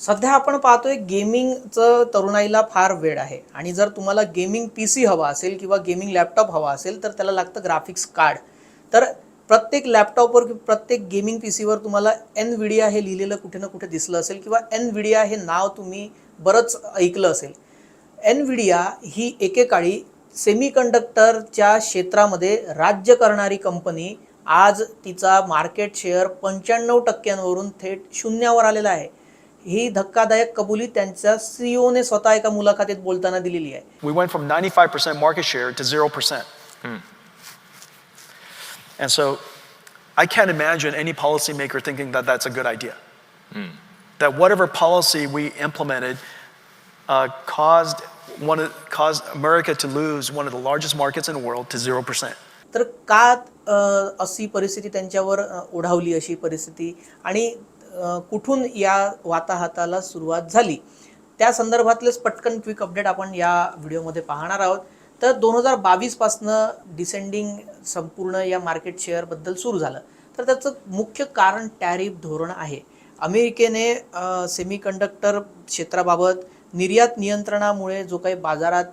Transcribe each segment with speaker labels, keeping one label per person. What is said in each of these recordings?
Speaker 1: सध्या आपण पाहतोय गेमिंगचं तरुणाईला फार वेळ आहे आणि जर तुम्हाला गेमिंग पीसी हवा असेल किंवा गेमिंग लॅपटॉप हवा असेल तर त्याला लागतं ग्राफिक्स कार्ड। तर प्रत्येक लॅपटॉपवर प्रत्येक गेमिंग पीसीवर तुम्हाला एनव्हिडिया हे लिहिलेलं कुठे ना कुठे दिसलं असेल किंवा एनव्हिडिया हे नाव तुम्ही बरंच ऐकलं असेल। एनव्हिडिया ही एकेकाळी सेमीकंडक्टरच्या क्षेत्रामध्ये राज्य करणारी कंपनी आज तिचा मार्केट शेअर 95% थेट शून्यावर आलेला आहे। ही धक्कादायक कबुली त्यांच्या सीईओ ने स्वतः एका मुलाखतीत बोलताना दिलेली आहे।
Speaker 2: We went from 95% market share to 0%. And so I can't imagine any policymaker thinking that that's a good idea. That whatever policy we implemented caused America to lose one of the largest markets in the world to 0%.
Speaker 1: तर का अशी परिस्थिती त्यांच्यावर ओढावली अशी परिस्थिती आणि कुठून या वाताहताला सुरुवात झाली त्या संदर्भातलेच पटकन क्विक अपडेट आपण या व्हिडिओमध्ये पाहणार आहोत। तर 2022 पासनं डिसेंडिंग संपूर्ण या मार्केट शेअर बद्दल सुरू झालं। तर त्याचं मुख्य कारण टॅरिफ धोरण आहे। अमेरिकेने सेमीकंडक्टर क्षेत्राबाबत निर्यात नियंत्रणामुळे जो काही बाजारात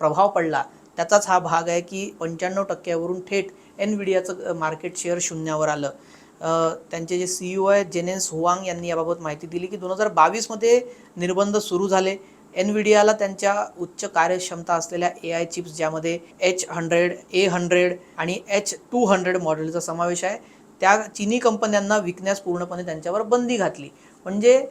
Speaker 1: प्रभाव पडला त्याचाच हा भाग आहे की 95% थेट एनव्हिडियाचं मार्केट शेअर शून्यावर आलं। त्यांचे जे सीईओ आहेत जेनेस हुआंग यांनी याबाबत माहिती दिली की 2022 मध्ये निर्बंध सुरू झाले। एनव्हिडियाला त्यांच्या उच्च कार्यक्षमता असलेल्या AI चिप्स ज्यामध्ये H100, A100 आणि H200 मॉडेलचा समावेश आहे त्या चीनी कंपन्यांना विकण्यास पूर्णपणे त्यांच्यावर बंदी घातली। म्हणजे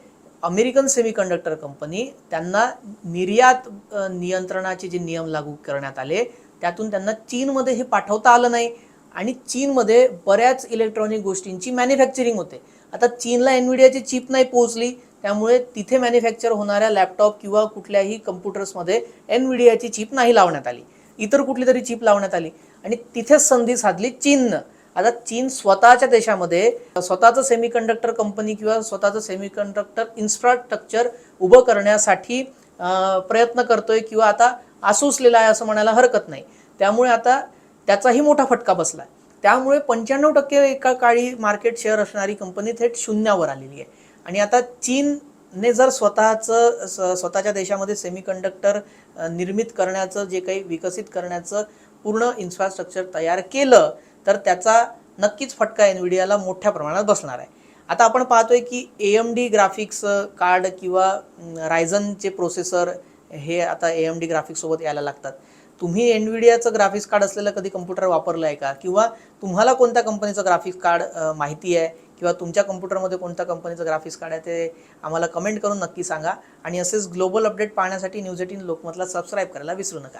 Speaker 1: अमेरिकन सेमीकंडक्टर कंपनी त्यांना निर्यात नियंत्रणाचे जे नियम लागू करण्यात आले त्यातून त्यांना चीनमध्ये हे पाठवता आलं नाही आणि चीनमध्ये बऱ्याच इलेक्ट्रॉनिक गोष्टींची मॅन्युफॅक्चरिंग होते। आता चीनला एनव्हिडियाची चिप नाही पोहोचली त्यामुळे तिथे मॅन्युफॅक्चर होणाऱ्या लॅपटॉप किंवा कुठल्याही कम्प्युटर्समध्ये एनव्हिडियाची चिप नाही लावण्यात आली, इतर कुठली तरी चिप लावण्यात आली आणि तिथेच संधी साधली चीननं। आता चीन स्वतःच्या देशामध्ये स्वतःचं सेमीकंडक्टर कंपनी किंवा स्वतःचं सेमीकंडक्टर इन्फ्रास्ट्रक्चर उभं करण्यासाठी प्रयत्न करतोय किंवा आता आसूसलेला आहे असं म्हणायला हरकत नाही। त्यामुळे आता त्याचाही मोठा फटका बसला। त्यामुळे 95% एका काळी मार्केट शेअर असणारी कंपनी थेट शून्यावर आलेली आहे आणि आता चीनने जर स्वतःच्या देशामध्ये सेमीकंडक्टर निर्मित करण्याचं जे काही विकसित करण्याचं पूर्ण इन्फ्रास्ट्रक्चर तयार केलं तर त्याचा नक्कीच फटका एनव्हिडियाला मोठ्या प्रमाणात बसणार आहे। आता आपण पाहतोय की AMD ग्राफिक्स कार्ड किंवा रायझनचे प्रोसेसर हे आता AMD ग्राफिक्स सोबत यायला लागतात। तुम्ही एनव्हिडियाचं ग्राफिक्स कार्ड असलेलं कधी कम्प्युटर वापरलं आहे का किंवा तुम्हाला कोणत्या कंपनीचं ग्राफिक्स कार्ड माहिती आहे किंवा तुमच्या कम्प्युटरमध्ये कोणत्या कंपनीचं ग्राफिक्स कार्ड आहे ते आम्हाला कमेंट करून नक्की सांगा आणि असेच ग्लोबल अपडेट पाहण्यासाठी न्यूज 18 लोकमतला सबस्क्राईब करायला विसरू नका।